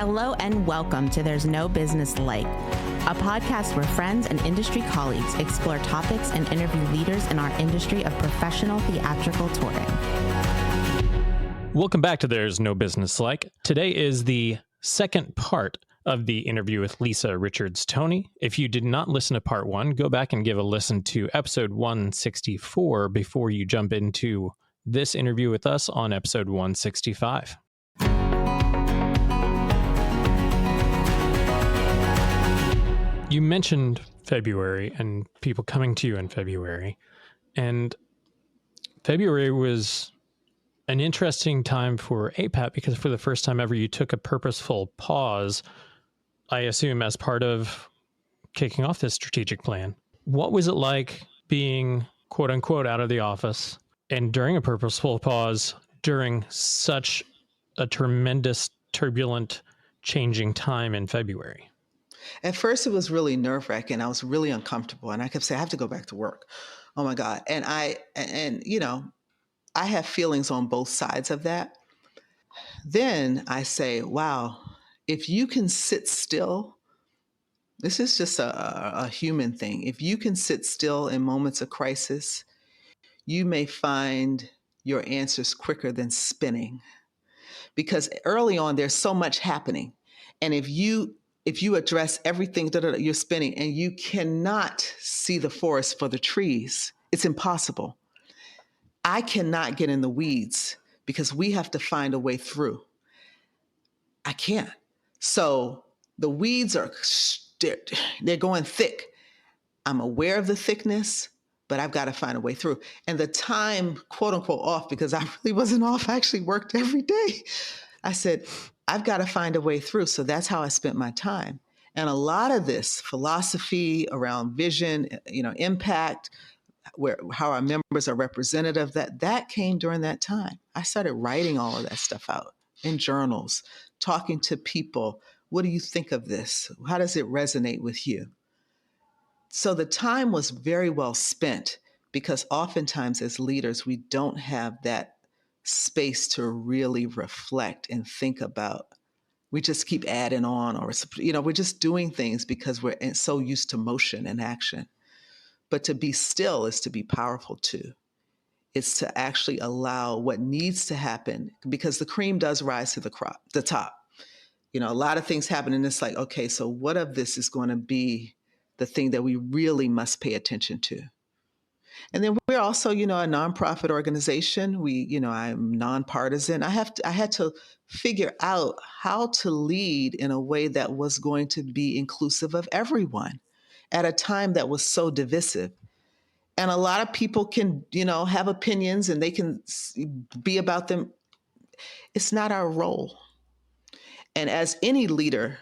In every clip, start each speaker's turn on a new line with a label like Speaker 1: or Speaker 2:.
Speaker 1: Hello and welcome to There's No Business Like, a podcast where friends and industry colleagues explore topics and interview leaders in our industry of professional theatrical touring.
Speaker 2: Welcome back to There's No Business Like. Today is the second part of the interview with Lisa Richards Toney. If you did not listen to part one, go back and give a listen to episode 164 before you jump into this interview with us on episode 165. You mentioned February and people coming to you in February, and February was an interesting time for APAP because for the first time ever, you took a purposeful pause, I assume, as part of kicking off this strategic plan. What was it like being, quote unquote, out of the office and during a purposeful pause during such a tremendous, turbulent, changing time in February?
Speaker 3: At first, it was really nerve-wracking. I was really uncomfortable, and I kept saying, "I have to go back to work." Oh my God! And I have feelings on both sides of that. Then I say, "Wow, if you can sit still, this is just a human thing. If you can sit still in moments of crisis, you may find your answers quicker than spinning, because early on there's so much happening, and if you address everything you're spinning and you cannot see the forest for the trees, it's impossible. I cannot get in the weeds because we have to find a way through. I can't. So the weeds they're going thick. I'm aware of the thickness, but I've got to find a way through. And the time, quote unquote, off, because I really wasn't off. I actually worked every day. I said, I've got to find a way through. So that's how I spent my time. And a lot of this philosophy around vision, impact, how our members are representative, that came during that time. I started writing all of that stuff out in journals, talking to people. What do you think of this? How does it resonate with you? So the time was very well spent, because oftentimes as leaders, we don't have that space to really reflect and think about. We just keep adding on, or we're just doing things because we're so used to motion and action. But to be still is to be powerful too. It's to actually allow what needs to happen, because the cream does rise to the top. A lot of things happen, and it's like, okay, so what of this is going to be the thing that we really must pay attention to? And then we're also, a nonprofit organization. I'm nonpartisan. I had to figure out how to lead in a way that was going to be inclusive of everyone at a time that was so divisive. And a lot of people can, have opinions and they can be about them. It's not our role. And as any leader,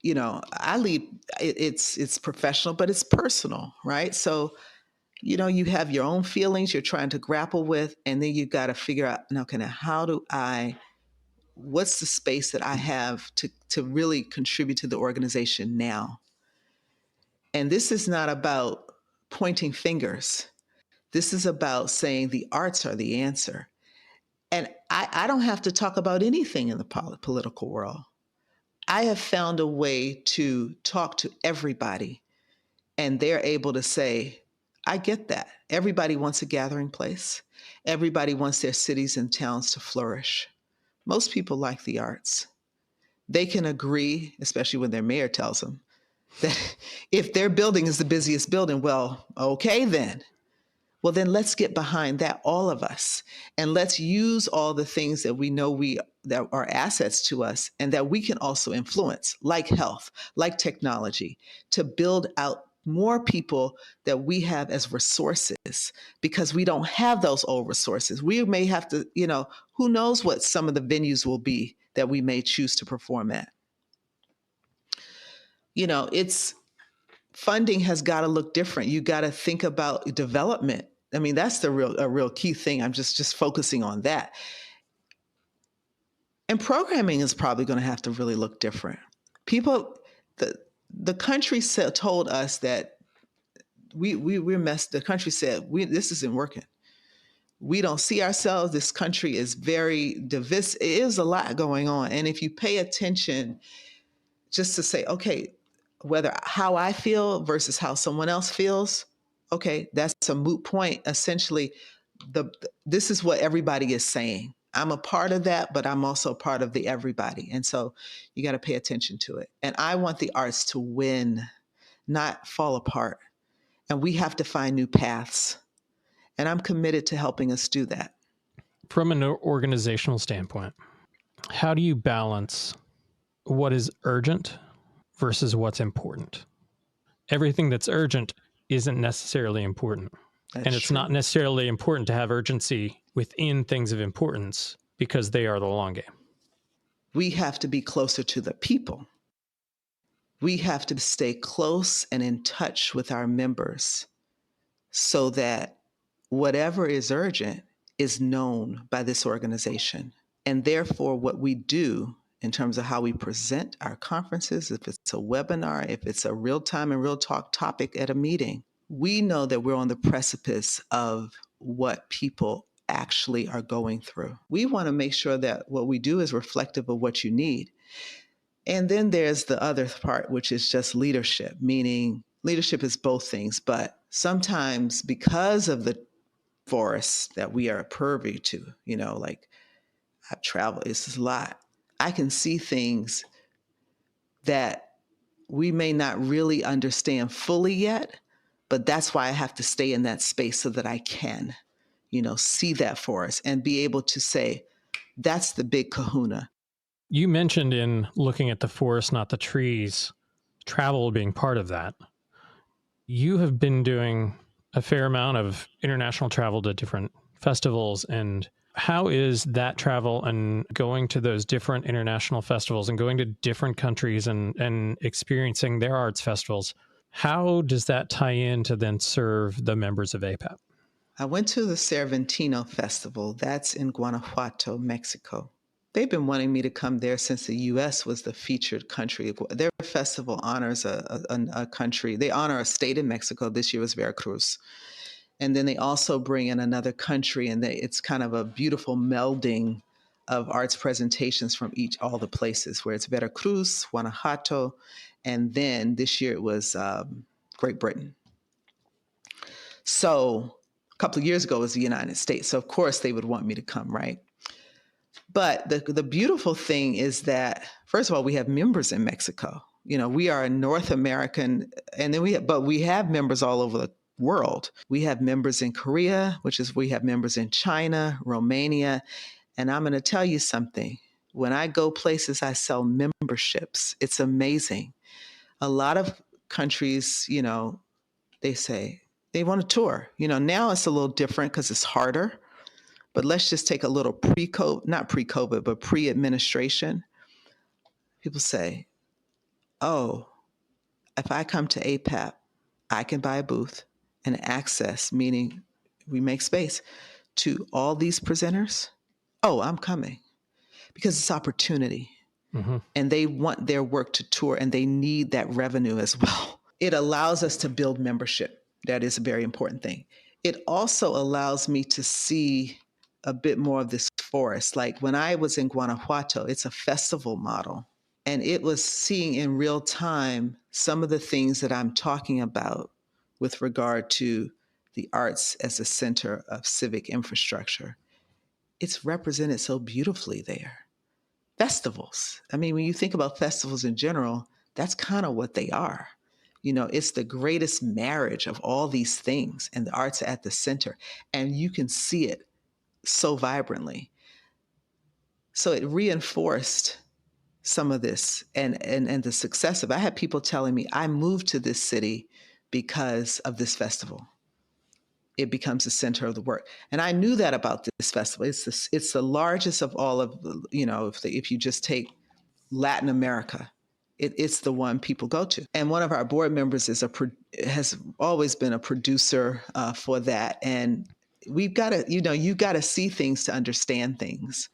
Speaker 3: I lead, it's professional, but it's personal, right? So you have your own feelings you're trying to grapple with, and then you've got to figure out, what's the space that I have to really contribute to the organization now? And this is not about pointing fingers. This is about saying the arts are the answer. And I don't have to talk about anything in the political world. I have found a way to talk to everybody, and they're able to say, I get that. Everybody wants a gathering place. Everybody wants their cities and towns to flourish. Most people like the arts. They can agree, especially when their mayor tells them, that if their building is the busiest building, well, okay then. Well, then let's get behind that, all of us. And let's use all the things that we know that are assets to us and that we can also influence, like health, like technology, to build out more people that we have as resources, because we don't have those old resources. We may have to, who knows what some of the venues will be that we may choose to perform at. It's funding has got to look different. You got to think about development. I mean, that's a real key thing. I'm just focusing on that. And programming is probably going to have to really look different. The country told us that we're messed. The country said, this isn't working. We don't see ourselves. This country is very divisive. It is a lot going on. And if you pay attention just to say, okay, whether how I feel versus how someone else feels, okay, that's a moot point. Essentially, this is what everybody is saying. I'm a part of that, but I'm also part of the everybody. And so you got to pay attention to it. And I want the arts to win, not fall apart. And we have to find new paths. And I'm committed to helping us do that.
Speaker 2: From an organizational standpoint, how do you balance what is urgent versus what's important? Everything that's urgent isn't necessarily important. And it's not necessarily important to have urgency within things of importance because they are the long game.
Speaker 3: We have to be closer to the people. We have to stay close and in touch with our members so that whatever is urgent is known by this organization. And therefore, what we do in terms of how we present our conferences, if it's a webinar, if it's a real-time and real talk topic at a meeting, we know that we're on the precipice of what people actually are going through. We want to make sure that what we do is reflective of what you need. And then there's the other part, which is just leadership, meaning leadership is both things, but sometimes because of the forests that we are privy to, like I've traveled, it's a lot. I can see things that we may not really understand fully yet, but that's why I have to stay in that space so that I can, see that forest and be able to say, that's the big kahuna.
Speaker 2: You mentioned in looking at the forest, not the trees, travel being part of that. You have been doing a fair amount of international travel to different festivals. And how is that travel and going to those different international festivals and going to different countries and experiencing their arts festivals? How does that tie in to then serve the members of APAP?
Speaker 3: I went to the Cervantino Festival. That's in Guanajuato, Mexico. They've been wanting me to come there since the U.S. was the featured country. Their festival honors a country. They honor a state in Mexico. This year was Veracruz. And then they also bring in another country, and it's kind of a beautiful melding of arts presentations from all the places, where it's Veracruz, Guanajuato, and then this year it was Great Britain. So a couple of years ago it was the United States. So of course they would want me to come, right? But the beautiful thing is that, first of all, we have members in Mexico. We are a North American, and then we have members all over the world. We have members in Korea, we have members in China, Romania. And I'm going to tell you something. When I go places, I sell memberships. It's amazing. A lot of countries, they say they want a tour. Now it's a little different because it's harder. But let's just take a little not pre-COVID, but pre-administration. People say, oh, if I come to APAP, I can buy a booth and access, meaning we make space, to all these presenters. Oh, I'm coming. Because it's opportunity. Mm-hmm. And they want their work to tour, and they need that revenue as well. It allows us to build membership. That is a very important thing. It also allows me to see a bit more of this forest. Like when I was in Guanajuato, it's a festival model. And it was seeing in real time some of the things that I'm talking about with regard to the arts as a center of civic infrastructure. It's represented so beautifully there. Festivals. I mean, when you think about festivals in general, that's kind of what they are. It's the greatest marriage of all these things, and the arts are at the center. And you can see it so vibrantly. So it reinforced some of this and the success of it. I had people telling me, I moved to this city because of this festival. It becomes the center of the work. And I knew that about this festival. It's the largest of all of, if you just take Latin America, it's the one people go to. And one of our board members has always been a producer for that. And we've got to, you've got to see things to understand things.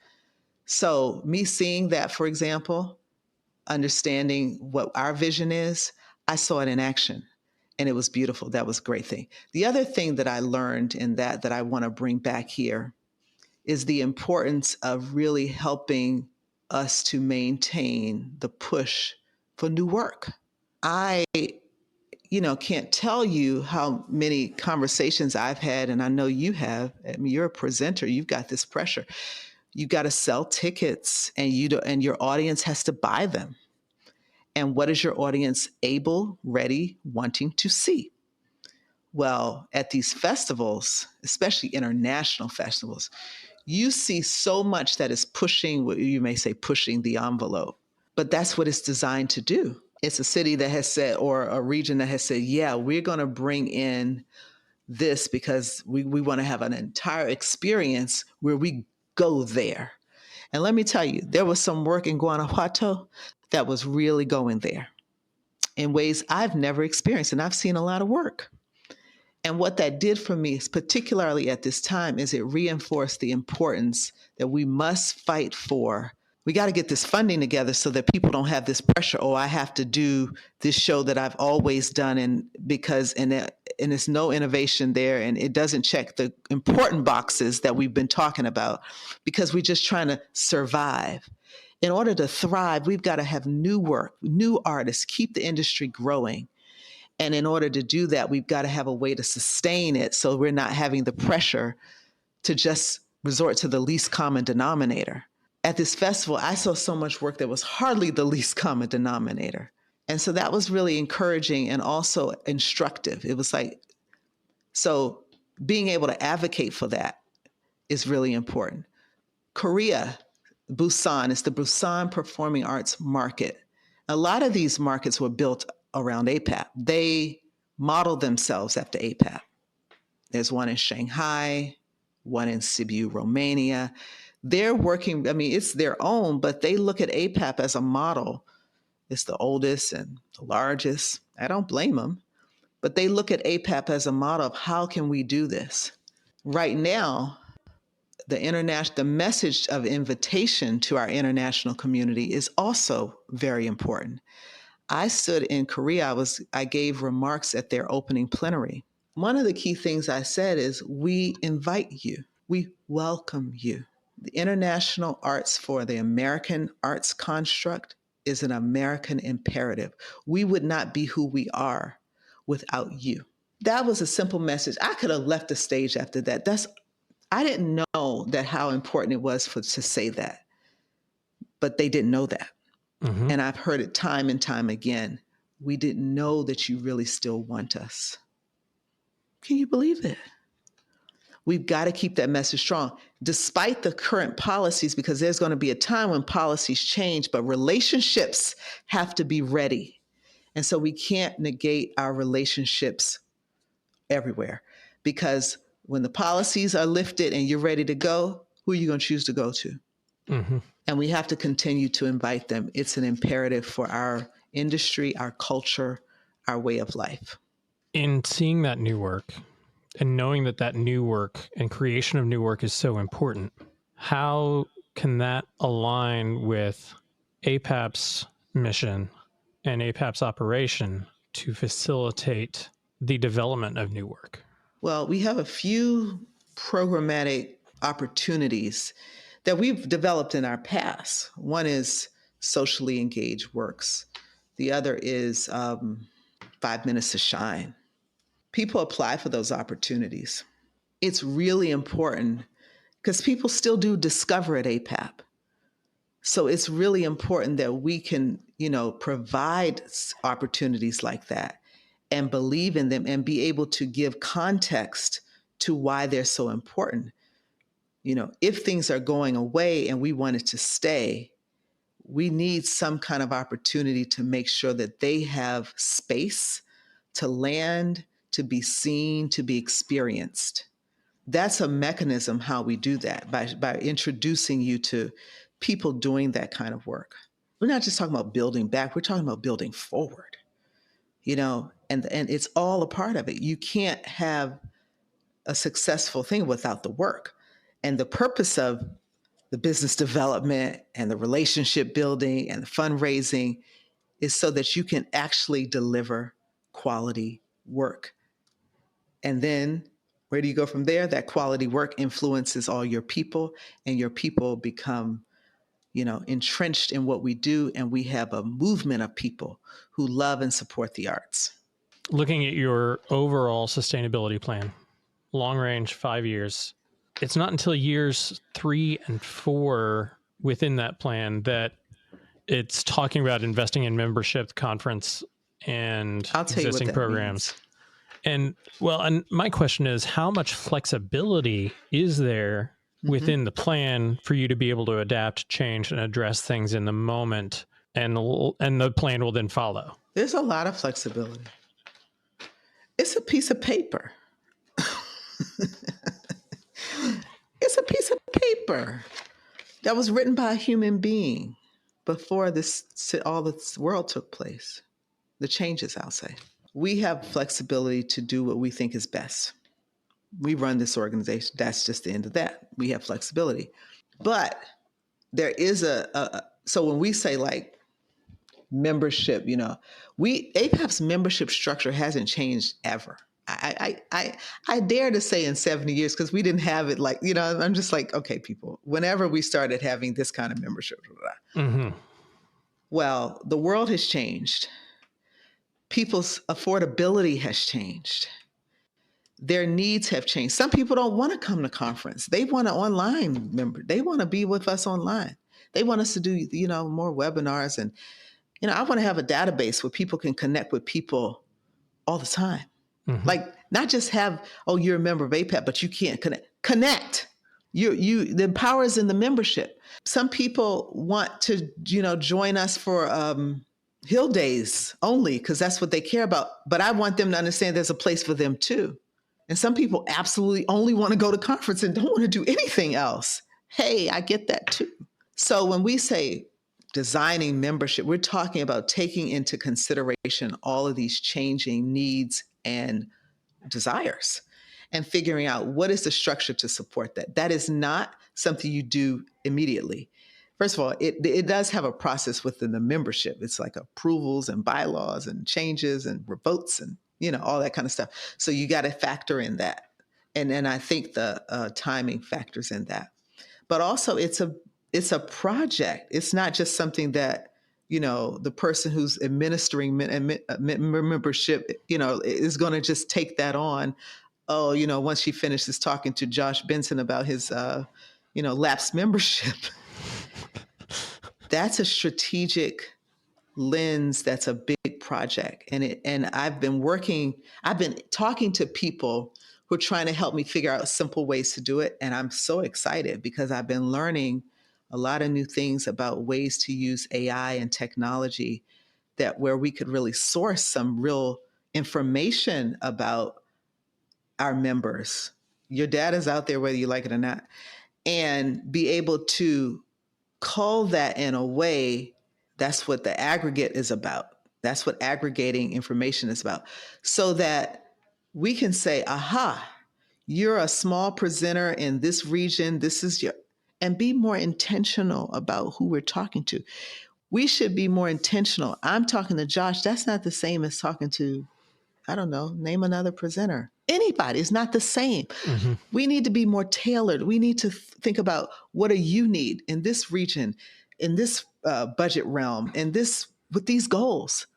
Speaker 3: So me seeing that, for example, understanding what our vision is, I saw it in action. And it was beautiful. That was a great thing. The other thing that I learned in that I want to bring back here is the importance of really helping us to maintain the push for new work. I, can't tell you how many conversations I've had, and I know you have. I mean, you're a presenter, you've got this pressure. You got to sell tickets, and your audience has to buy them. And what is your audience able, ready, wanting to see? Well, at these festivals, especially international festivals, you see so much that is pushing, what you may say, pushing the envelope. But that's what it's designed to do. It's a city that has said, or a region that has said, yeah, we're going to bring in this because we want to have an entire experience where we go there. And let me tell you, there was some work in Guanajuato that was really going there in ways I've never experienced. And I've seen a lot of work. And what that did for me, particularly at this time, is it reinforced the importance that we must fight for. We got to get this funding together so that people don't have this pressure. Oh, I have to do this show that I've always done, and there's no innovation there, and it doesn't check the important boxes that we've been talking about, because we're just trying to survive. In order to thrive, we've got to have new work, new artists, keep the industry growing. And in order to do that, we've got to have a way to sustain it so we're not having the pressure to just resort to the least common denominator. At this festival, I saw so much work that was hardly the least common denominator. And so that was really encouraging and also instructive. It was like, so being able to advocate for that is really important. Korea, Busan, is the Busan Performing Arts Market. A lot of these markets were built around APAP. They modeled themselves after APAP. There's one in Shanghai, one in Sibiu, Romania. They're working, it's their own, but they look at APAP as a model. It's the oldest and the largest. I don't blame them, but they look at APAP as a model of how can we do this? Right now, the message of invitation to our international community is also very important. I stood in Korea. I gave remarks at their opening plenary. One of the key things I said is, we invite you. We welcome you. The international arts for the American arts construct is an American imperative. We would not be who we are without you. That was a simple message. I could have left the stage after that. I didn't know that how important it was to say that, but they didn't know that. Mm-hmm. And I've heard it time and time again. We didn't know that you really still want us. Can you believe it? We've got to keep that message strong, despite the current policies, because there's going to be a time when policies change, but relationships have to be ready. And so we can't negate our relationships everywhere, because when the policies are lifted and you're ready to go, who are you going to choose to go to? Mm-hmm. And we have to continue to invite them. It's an imperative for our industry, our culture, our way of life.
Speaker 2: In seeing that new work and knowing that new work and creation of new work is so important, how can that align with APAP's mission and APAP's operation to facilitate the development of new work?
Speaker 3: Well, we have a few programmatic opportunities that we've developed in our past. One is socially engaged works. The other is 5 Minutes to Shine. People apply for those opportunities. It's really important because people still do discover at APAP. So it's really important that we can, provide opportunities like that and believe in them and be able to give context to why they're so important. If things are going away and we want it to stay, we need some kind of opportunity to make sure that they have space to land, to be seen, to be experienced. That's a mechanism how we do that, by introducing you to people doing that kind of work. We're not just talking about building back, we're talking about building forward, and it's all a part of it. You can't have a successful thing without the work. And the purpose of the business development and the relationship building and the fundraising is so that you can actually deliver quality work. And then where do you go from there? That quality work influences all your people, and your people become, entrenched in what we do. And we have a movement of people who love and support the arts.
Speaker 2: Looking at your overall sustainability plan, long range, 5 years, it's not until years 3 and 4 within that plan that it's talking about investing in membership, conference, and
Speaker 3: I'll tell you what
Speaker 2: existing
Speaker 3: that
Speaker 2: programs.
Speaker 3: means.
Speaker 2: And my question is, how much flexibility is there within the plan for you to be able to adapt, change, and address things in the moment, and the plan will then follow?
Speaker 3: There's a lot of flexibility. It's a piece of paper. It's a piece of paper that was written by a human being before all this world took place. The changes, I'll say. We have flexibility to do what we think is best. We run this organization. That's just the end of that. We have flexibility. But there is so when we say like membership, APAP's membership structure hasn't changed ever. I dare to say in 70 years, because we didn't have it like, I'm just like, okay, people, whenever we started having this kind of membership, well, the world has changed. People's affordability has changed. Their needs have changed. Some people don't want to come to conference. They want an online member. They want to be with us online. They want us to do, more webinars. And, I want to have a database where people can connect with people all the time. Like not just have, you're a member of APAP, but you can't connect. The power is in the membership. Some people want to, join us for Hill Days only because that's what they care about. But I want them to understand there's a place for them too. And some people absolutely only want to go to conference and don't want to do anything else. Hey, I get that too. So when we say designing membership, we're talking about taking into consideration all of these changing needs and desires and figuring out what is the structure to support that. That is not something you do immediately. First of all, it does have a process within the membership. It's like approvals and bylaws and changes and votes and, all that kind of stuff. So you got to factor in that. And I think the timing factors in that. But also it's a project. It's not just something that, the person who's administering membership, is going to just take that on. Once she finishes talking to Josh Benson about his, lapsed membership. That's a strategic lens. That's a big project. And I've been talking to people who are trying to help me figure out simple ways to do it. And I'm so excited because I've been learning a lot of new things about ways to use AI and technology where we could really source some real information about our members. Your data's out there, whether you like it or not, and be able to cull that in a way. That's what the aggregate is about. That's what aggregating information is about. So that we can say, aha, you're a small presenter in this region. This is and be more intentional about who we're talking to. We should be more intentional. I'm talking to Josh. That's not the same as talking to, I don't know, name another presenter. Anybody. It's not the same. We need to be more tailored. We need to think about what do you need in this region, in this budget realm, with these goals.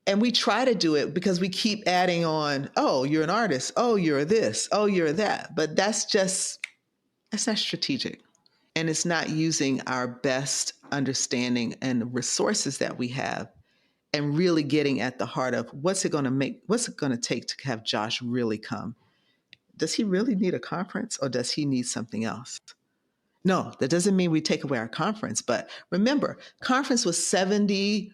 Speaker 3: And we try to do it because we keep adding on, oh, you're an artist. Oh, you're this. Oh, you're that. But that's not strategic. And it's not using our best understanding and resources that we have and really getting at the heart of what's it going to take to have Josh really come? Does he really need a conference or does he need something else? No, that doesn't mean we take away our conference. But remember, conference was 70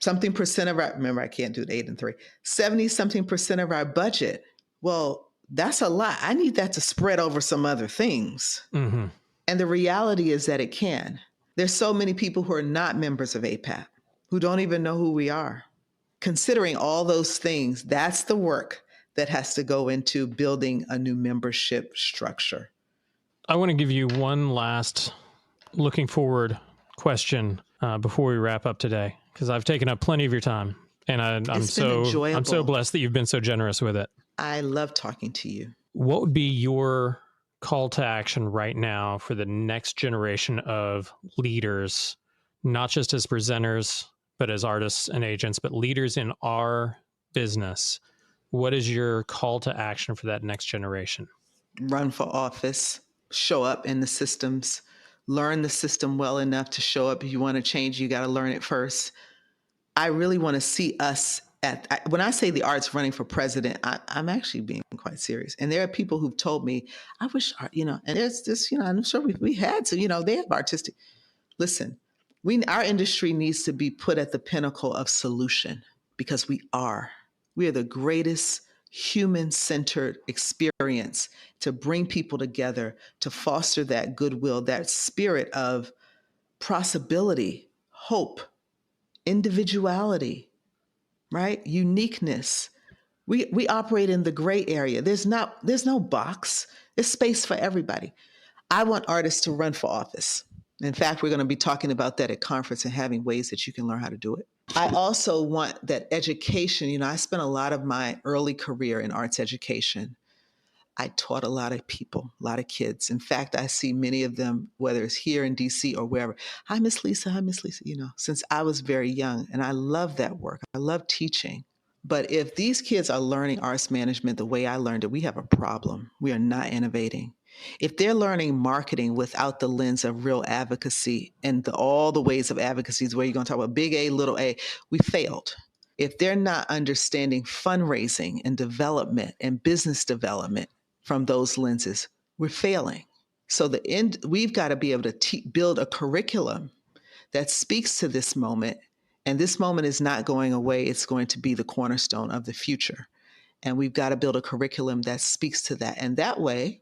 Speaker 3: something percent of our, remember I can't do the 8 and 3, 70 something percent of our budget. Well, that's a lot. I need that to spread over some other things. And the reality is that it can. There's so many people who are not members of APAP who don't even know who we are. Considering all those things, that's the work that has to go into building a new membership structure.
Speaker 2: I want to give you one last looking forward question before we wrap up today, because I've taken up plenty of your time. And I'm
Speaker 3: It's been enjoyable.
Speaker 2: I'm so blessed that you've been so generous with it.
Speaker 3: I love talking to you.
Speaker 2: What would be your call to action right now for the next generation of leaders, not just as presenters, but as artists and agents, but leaders in our business? What is your call to action for that next generation?
Speaker 3: Run for office, show up in the systems, learn the system well enough to show up. If you want to change, you got to learn it first. I really want to see us when I say the arts running for president, I'm actually being quite serious. And there are people who've told me, I wish, and there's this, I'm sure we had to, they have artistic. Listen, our industry needs to be put at the pinnacle of solution because we are the greatest human-centered experience to bring people together, to foster that goodwill, that spirit of possibility, hope, individuality, right? Uniqueness. We operate in the gray area. There's no box. There's space for everybody. I want artists to run for office. In fact, we're going to be talking about that at conference and having ways that you can learn how to do it. I also want that education. I spent a lot of my early career in arts education. I taught a lot of people, a lot of kids. In fact, I see many of them, whether it's here in DC or wherever. Hi, Miss Lisa. Hi, Miss Lisa. Since I was very young, and I love that work. I love teaching. But if these kids are learning arts management the way I learned it, we have a problem. We are not innovating. If they're learning marketing without the lens of real advocacy and all the ways of advocacy is where you're going to talk about big A, little a, we failed. If they're not understanding fundraising and development and business development from those lenses, we're failing. So we've got to be able to build a curriculum that speaks to this moment. And this moment is not going away. It's going to be the cornerstone of the future. And we've got to build a curriculum that speaks to that. And that way,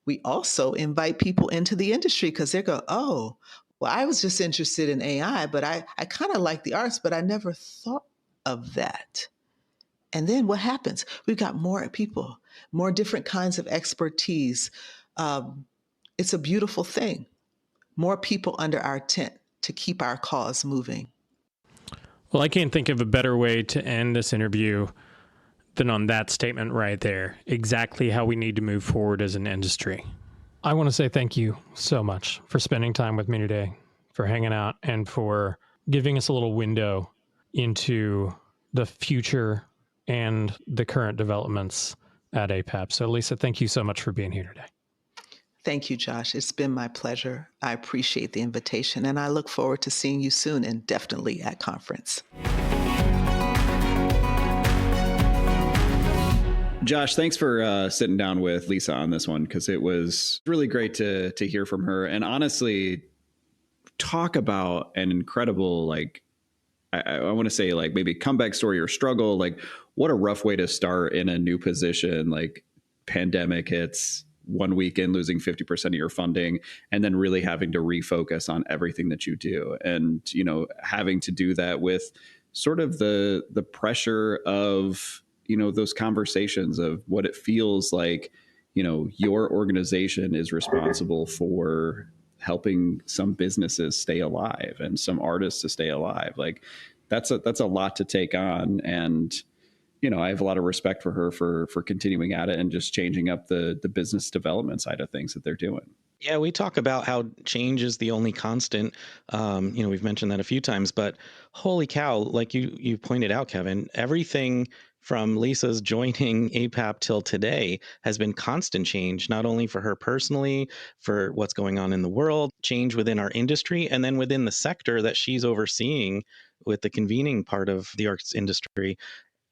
Speaker 3: we also invite people into the industry because they go, oh, well, I was just interested in AI, but I kind of like the arts, but I never thought of that. And then what happens? We've got more people, more different kinds of expertise. It's a beautiful thing. More people under our tent to keep our cause moving.
Speaker 2: Well, I can't think of a better way to end this interview than on that statement right there. Exactly how we need to move forward as an industry. I want to say thank you so much for spending time with me today, for hanging out, and for giving us a little window into the future and the current developments at APAP. So, Lisa, thank you so much for being here today.
Speaker 3: Thank you, Josh. It's been my pleasure. I appreciate the invitation, and I look forward to seeing you soon and definitely at conference.
Speaker 4: Josh, thanks for sitting down with Lisa on this one, because it was really great to hear from her. And honestly, talk about an incredible, I want to say maybe comeback story or struggle. What a rough way to start in a new position. Pandemic hits, 1 weekend losing 50% of your funding, and then really having to refocus on everything that you do. And, having to do that with sort of the pressure of, those conversations of what it feels like, your organization is responsible for helping some businesses stay alive and some artists to stay alive. That's a lot to take on. And, I have a lot of respect for her for continuing at it and just changing up the business development side of things that they're doing.
Speaker 5: Yeah, we talk about how change is the only constant. We've mentioned that a few times, but holy cow, like you pointed out, Kevin, everything from Lisa's joining APAP till today has been constant change, not only for her personally, for what's going on in the world, change within our industry, and then within the sector that she's overseeing with the convening part of the arts industry.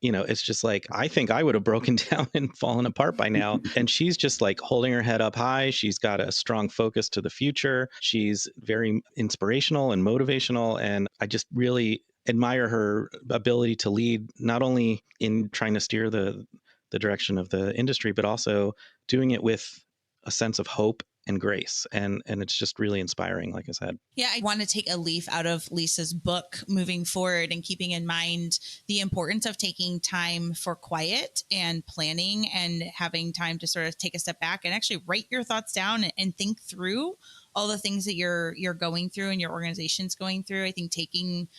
Speaker 5: It's just I think I would have broken down and fallen apart by now. And she's just holding her head up high. She's got a strong focus to the future. She's very inspirational and motivational. And I just really admire her ability to lead, not only in trying to steer the direction of the industry, but also doing it with a sense of hope and grace. And it's just really inspiring, like I said.
Speaker 6: Yeah, I want to take a leaf out of Lisa's book moving forward and keeping in mind the importance of taking time for quiet and planning and having time to sort of take a step back and actually write your thoughts down and think through all the things that you're going through and your organization's going through. I think taking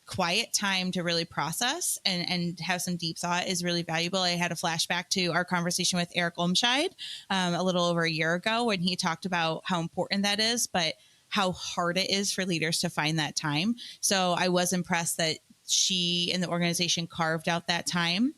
Speaker 6: quiet time to really process and have some deep thought is really valuable. I had a flashback to our conversation with Eric Olmscheid a little over a year ago when he talked about how important that is, but how hard it is for leaders to find that time. So I was impressed that she and the organization carved out that time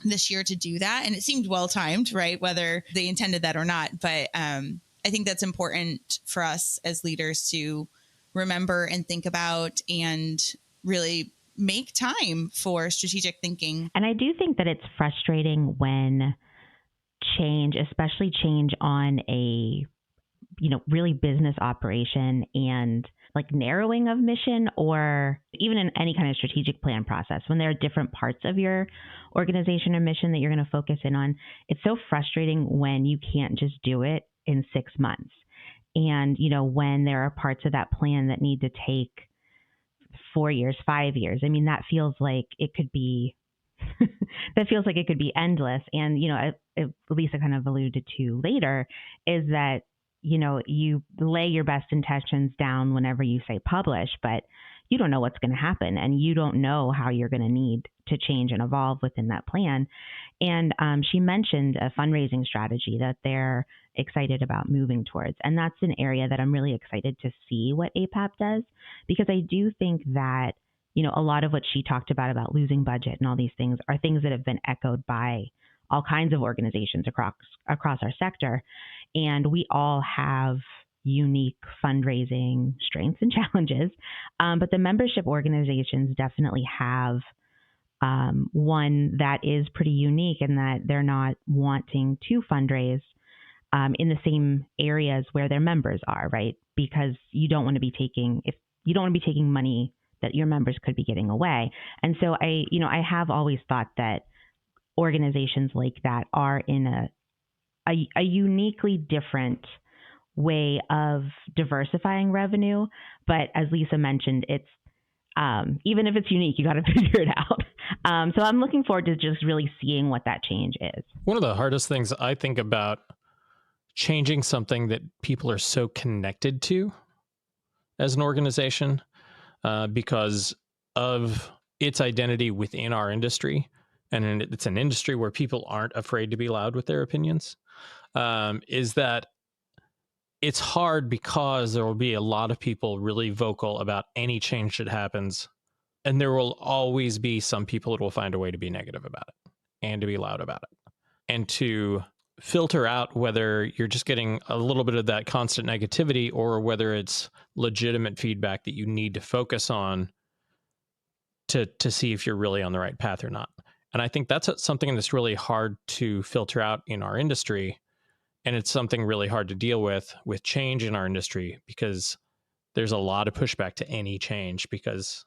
Speaker 6: this year to do that. And it seemed well timed, right? Whether they intended that or not. But I think that's important for us as leaders to remember and think about and really make time for strategic thinking.
Speaker 1: And I do think that it's frustrating when change, especially change on a, really business operation and like narrowing of mission, or even in any kind of strategic plan process, when there are different parts of your organization or mission that you're going to focus in on, it's so frustrating when you can't just do it in 6 months. And, when there are parts of that plan that need to take 4 years, 5 years, I mean, that feels like it could be, endless. And, Lisa kind of alluded to later, is that, you lay your best intentions down whenever you say publish, but you don't know what's going to happen, and you don't know how you're going to need to change and evolve within that plan. And she mentioned a fundraising strategy that they're excited about moving towards. And that's an area that I'm really excited to see what APAP does, because I do think that, a lot of what she talked about losing budget and all these things are things that have been echoed by all kinds of organizations across our sector. And we all have unique fundraising strengths and challenges. But the membership organizations definitely have one that is pretty unique in that they're not wanting to fundraise in the same areas where their members are, right? Because you don't want to be taking money that your members could be giving away. And so I have always thought that organizations like that are in a uniquely different way of diversifying revenue. But as Lisa mentioned, it's even if it's unique, you got to figure it out. So I'm looking forward to just really seeing what that change is.
Speaker 2: One of the hardest things I think about changing something that people are so connected to as an organization because of its identity within our industry. And it's an industry where people aren't afraid to be loud with their opinions, is that it's hard because there will be a lot of people really vocal about any change that happens. And there will always be some people that will find a way to be negative about it and to be loud about it. And to filter out whether you're just getting a little bit of that constant negativity or whether it's legitimate feedback that you need to focus on to see if you're really on the right path or not. And I think that's something that's really hard to filter out in our industry. And it's something really hard to deal with change in our industry, because there's a lot of pushback to any change because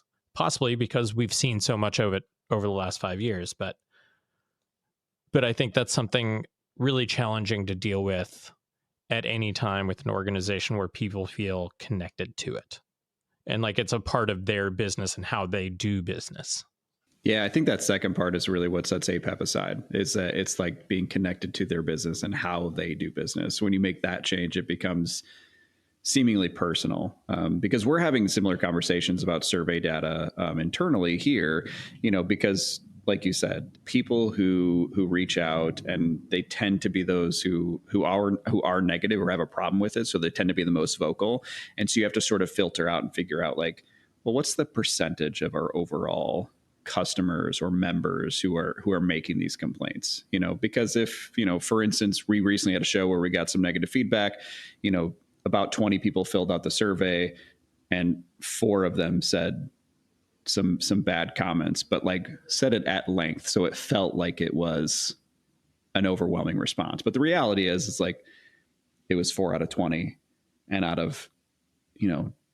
Speaker 2: we've seen so much of it over the last 5 years. But I think that's something really challenging to deal with at any time with an organization where people feel connected to it. And like it's a part of their business and how they do business.
Speaker 4: Yeah, I think that second part is really what sets APAP aside, is that it's like being connected to their business and how they do business. When you make that change, it becomes seemingly personal, because we're having similar conversations about survey data internally here, because like you said, people who reach out, and they tend to be those who are negative or have a problem with it. So they tend to be the most vocal. And so you have to sort of filter out and figure out like, well, what's the percentage of our overall customers or members who are making these complaints? Because if, for instance, we recently had a show where we got some negative feedback, about 20 people filled out the survey and 4 of them said some bad comments, but like said it at length. So it felt like it was an overwhelming response. But the reality is, it's like it was 4 out of 20 and out of,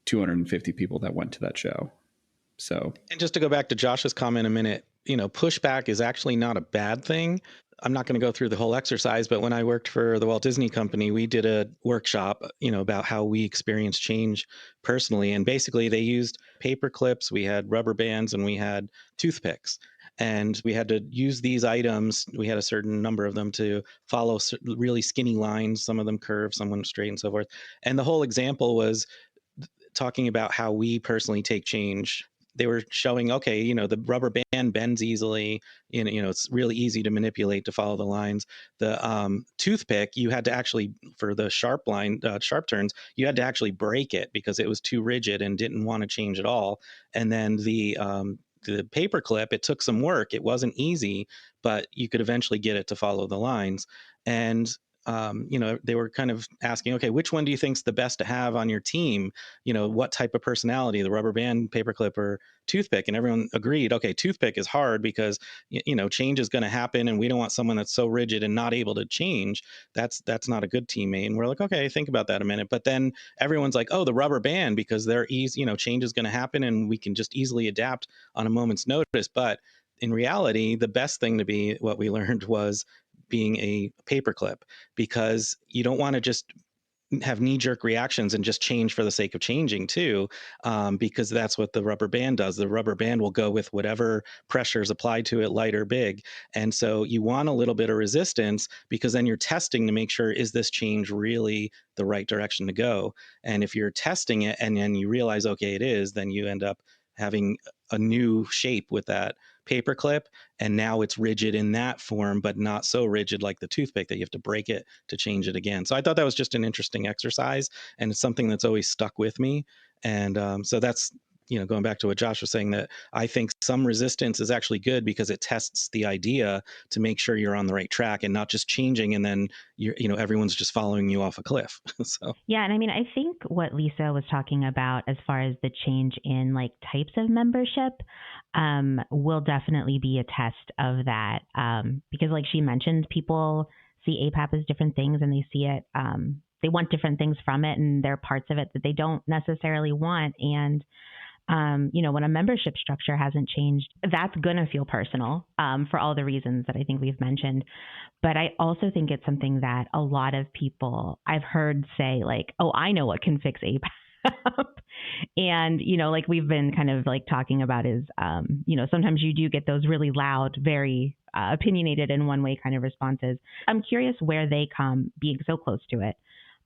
Speaker 4: 250 people that went to that show. So,
Speaker 5: and just to go back to Josh's comment a minute, pushback is actually not a bad thing. I'm not going to go through the whole exercise, but when I worked for the Walt Disney Company, we did a workshop, about how we experience change personally. And basically they used paper clips, we had rubber bands, and we had toothpicks. And we had to use these items. We had a certain number of them to follow really skinny lines. Some of them curved, some went straight, and so forth. And the whole example was talking about how we personally take change they were showing, okay, the rubber band bends easily. It's really easy to manipulate to follow the lines. The toothpick, you had to actually, for the sharp turns, you had to actually break it because it was too rigid and didn't want to change at all. And then the paper clip, it took some work. It wasn't easy, but you could eventually get it to follow the lines. And they were kind of asking, okay, which one do you think's the best to have on your team? What type of personality, the rubber band, paperclip, or toothpick? And everyone agreed, okay, toothpick is hard because change is going to happen, and we don't want someone that's so rigid and not able to change. That's not a good teammate. And we're like, okay, think about that a minute. But then everyone's like, oh, the rubber band, because they're easy, change is going to happen, and we can just easily adapt on a moment's notice. But in reality, the best thing to be, what we learned, was being a paperclip, because you don't want to just have knee-jerk reactions and just change for the sake of changing too, because that's what the rubber band does. The rubber band will go with whatever pressure is applied to it, light or big. And so you want a little bit of resistance, because then you're testing to make sure, is this change really the right direction to go? And if you're testing it and then you realize, okay, it is, then you end up having a new shape with that paperclip, and now it's rigid in that form, but not so rigid like the toothpick that you have to break it to change it again. So I thought that was just an interesting exercise, and it's something that's always stuck with me. And so that's, going back to what Josh was saying, that I think some resistance is actually good because it tests the idea to make sure you're on the right track and not just changing and then everyone's just following you off a cliff. So
Speaker 1: yeah, and I mean, I think what Lisa was talking about as far as the change in like types of membership will definitely be a test of that, because like she mentioned, people see APAP as different things, and they see it, they want different things from it, and there are parts of it that they don't necessarily want. And when a membership structure hasn't changed, that's going to feel personal for all the reasons that I think we've mentioned. But I also think it's something that a lot of people I've heard say, like, oh, I know what can fix APAP. And, like we've been kind of like talking about is, sometimes you do get those really loud, very opinionated in one way kind of responses. I'm curious where they come being so close to it.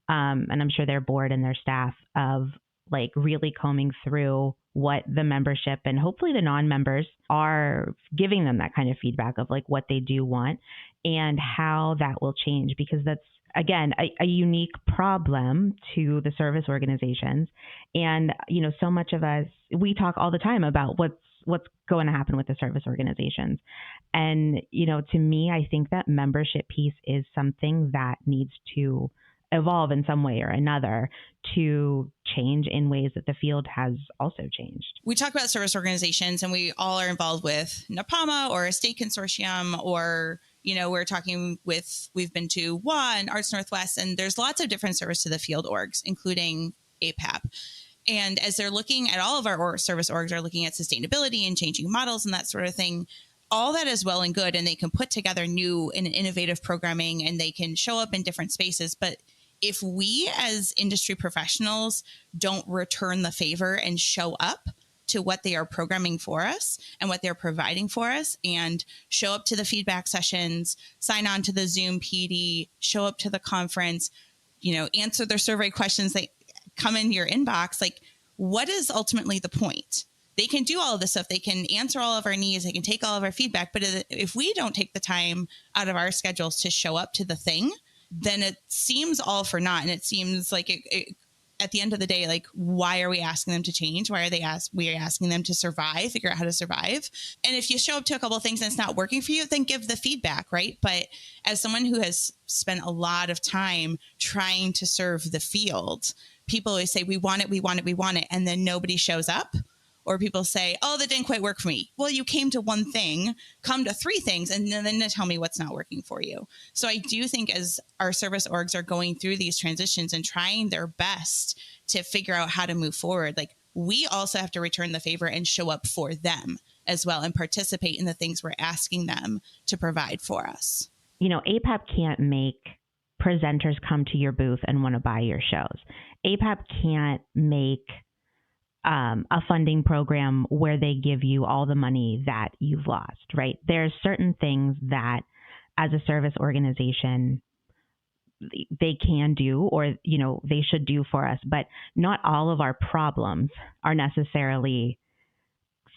Speaker 1: And I'm sure their board and their staff of like really combing through what the membership and hopefully the non-members are giving them, that kind of feedback of like what they do want and how that will change, because that's, again, a unique problem to the service organizations. And, so much of us, we talk all the time about what's going to happen with the service organizations. And, to me, I think that membership piece is something that needs to evolve in some way or another to change in ways that the field has also changed.
Speaker 6: We talk about service organizations, and we all are involved with NAPAMA or a state consortium, or we've been to WA and Arts Northwest, and there's lots of different service to the field orgs, including APAP. And as they're looking at, all of our service orgs are looking at sustainability and changing models and that sort of thing. All that is well and good, and they can put together new and innovative programming, and they can show up in different spaces. But if we as industry professionals don't return the favor and show up to what they are programming for us and what they're providing for us, and show up to the feedback sessions, sign on to the Zoom PD, show up to the conference, answer their survey questions that come in your inbox, like, what is ultimately the point? They can do all of this stuff. They can answer all of our needs. They can take all of our feedback. But if we don't take the time out of our schedules to show up to the thing, then it seems all for naught. And it seems like at the end of the day, like, why are we asking them to change? Why are we asking them to survive, figure out how to survive? And if you show up to a couple of things and it's not working for you, then give the feedback, right? But as someone who has spent a lot of time trying to serve the field, people always say, we want it, we want it, we want it. And then nobody shows up. Or people say, oh, that didn't quite work for me. Well, you came to one thing, come to three things, and then tell me what's not working for you. So I do think as our service orgs are going through these transitions and trying their best to figure out how to move forward, like, we also have to return the favor and show up for them as well and participate in the things we're asking them to provide for us.
Speaker 1: APAP can't make presenters come to your booth and want to buy your shows. APAP can't make a funding program where they give you all the money that you've lost, right? There's certain things that as a service organization, they can do, or, they should do for us, but not all of our problems are necessarily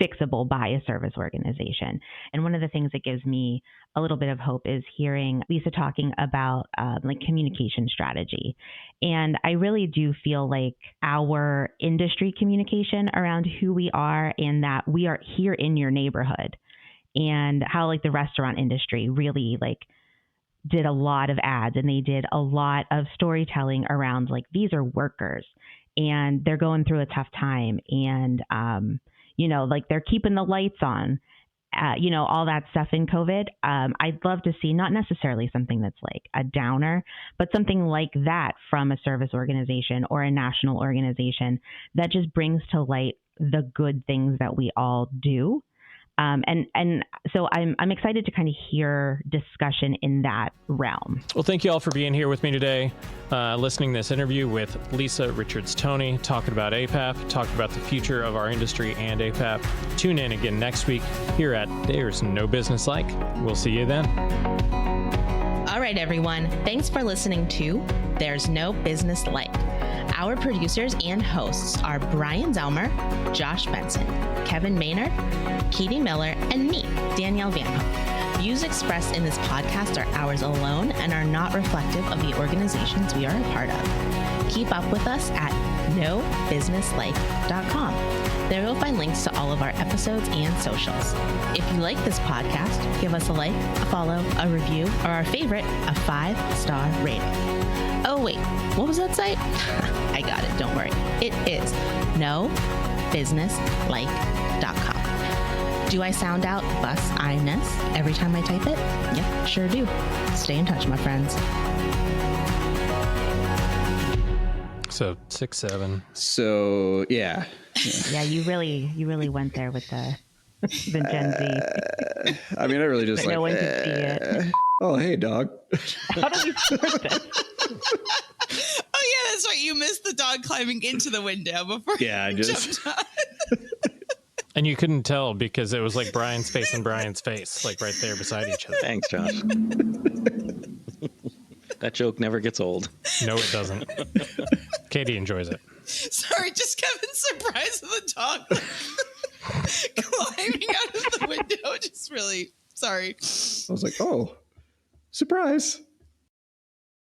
Speaker 1: fixable by a service organization. And one of the things that gives me a little bit of hope is hearing Lisa talking about like communication strategy. And I really do feel like our industry communication around who we are and that we are here in your neighborhood, and how like the restaurant industry really like did a lot of ads and they did a lot of storytelling around like, these are workers and they're going through a tough time. And, you know, like they're keeping the lights on, you know, all that stuff in COVID. I'd love to see not necessarily something that's like a downer, but something like that from a service organization or a national organization that just brings to light the good things that we all do. And so I'm excited to kind of hear discussion in that realm.
Speaker 2: Well, thank you all for being here with me today, listening to this interview with Lisa Richards Toney, talking about APAP, talking about the future of our industry and APAP. Tune in again next week here at There's No Business Like. We'll see you then.
Speaker 7: All right, everyone. Thanks for listening to There's No Business Like. Our producers and hosts are Brian Zelmer, Josh Benson, Kevin Maynard, Katie Miller, and me, Danielle Van Hook. Views expressed in this podcast are ours alone and are not reflective of the organizations we are a part of. Keep up with us at nobusinesslike.com. There you'll find links to all of our episodes and socials. If you like this podcast, give us a like, a follow, a review, or our favorite, a 5-star rating. Oh, wait, what was that site? I got it, don't worry. It is nobusinesslike.com. Do I sound out bus-I-ness every time I type it? Yep, sure do. Stay in touch, my friends.
Speaker 2: So 6, 7.
Speaker 4: So yeah.
Speaker 1: Yeah, you really went there with the Gen Z.
Speaker 4: I mean, I really just
Speaker 1: But no one could see it.
Speaker 4: Oh, hey, dog.
Speaker 1: How do we start this?
Speaker 6: Oh yeah, that's right. You missed the dog climbing into the window before.
Speaker 4: Yeah, I just.
Speaker 6: Jumped on.
Speaker 2: And you couldn't tell because it was like Brian's face and Brian's face, like right there beside each other.
Speaker 5: Thanks, Josh. That joke never gets old.
Speaker 2: No, it doesn't. Katie enjoys it.
Speaker 6: Sorry, just Kevin's surprise of the dog climbing out of the window. Just really sorry.
Speaker 4: I was like, oh, surprise.